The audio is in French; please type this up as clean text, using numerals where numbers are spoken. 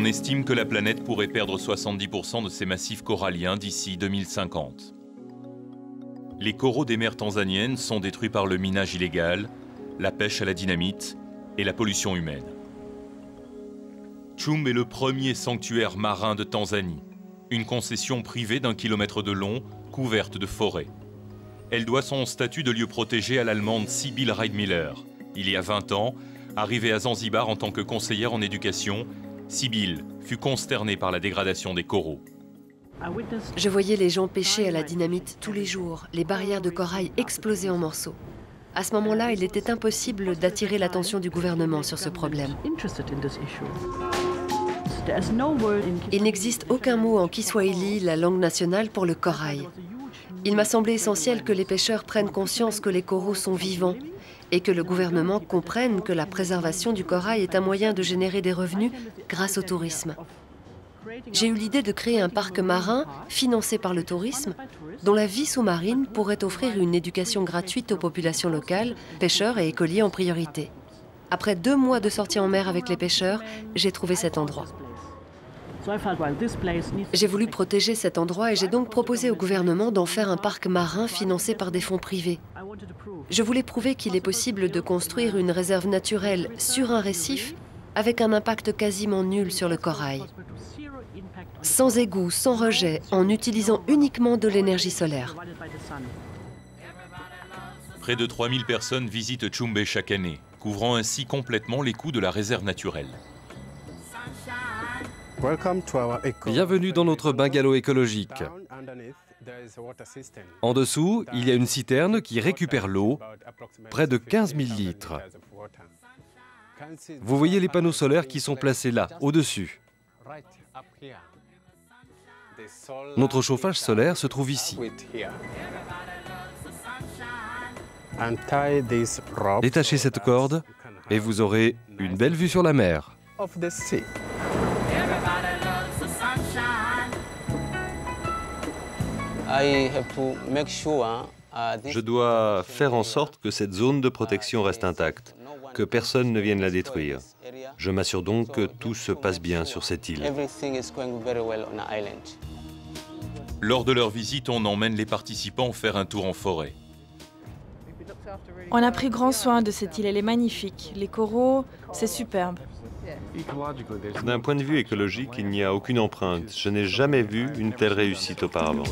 estime que la planète pourrait perdre 70% de ses massifs coralliens d'ici 2050. Les coraux des mers tanzaniennes sont détruits par le minage illégal, la pêche à la dynamite et la pollution humaine. Tchumbe est le premier sanctuaire marin de Tanzanie, une concession privée d'1 kilomètre de long, couverte de forêts. Elle doit son statut de lieu protégé à l'Allemande Sibylle Reidmiller. Il y a 20 ans, arrivée à Zanzibar en tant que conseillère en éducation, Sibylle fut consternée par la dégradation des coraux. Je voyais les gens pêcher à la dynamite tous les jours, les barrières de corail explosées en morceaux. À ce moment-là, il était impossible d'attirer l'attention du gouvernement sur ce problème. Il n'existe aucun mot en Kiswahili, la langue nationale, pour le corail. Il m'a semblé essentiel que les pêcheurs prennent conscience que les coraux sont vivants et que le gouvernement comprenne que la préservation du corail est un moyen de générer des revenus grâce au tourisme. J'ai eu l'idée de créer un parc marin financé par le tourisme, dont la vie sous-marine pourrait offrir une éducation gratuite aux populations locales, pêcheurs et écoliers en priorité. Après 2 mois de sortie en mer avec les pêcheurs, j'ai trouvé cet endroit. J'ai voulu protéger cet endroit et j'ai donc proposé au gouvernement d'en faire un parc marin financé par des fonds privés. Je voulais prouver qu'il est possible de construire une réserve naturelle sur un récif avec un impact quasiment nul sur le corail. Sans égout, sans rejet, en utilisant uniquement de l'énergie solaire. Près de 3000 personnes visitent Tchumbe chaque année, couvrant ainsi complètement les coûts de la réserve naturelle. Bienvenue dans notre bungalow écologique. En dessous, il y a une citerne qui récupère l'eau, près de 15 000 litres. Vous voyez les panneaux solaires qui sont placés là, au-dessus. Notre chauffage solaire se trouve ici. Détachez cette corde et vous aurez une belle vue sur la mer. Je dois faire en sorte que cette zone de protection reste intacte, que personne ne vienne la détruire. Je m'assure donc que tout se passe bien sur cette île. Lors de leur visite, on emmène les participants faire un tour en forêt. On a pris grand soin de cette île, elle est magnifique. Les coraux, c'est superbe. D'un point de vue écologique, il n'y a aucune empreinte. Je n'ai jamais vu une telle réussite auparavant.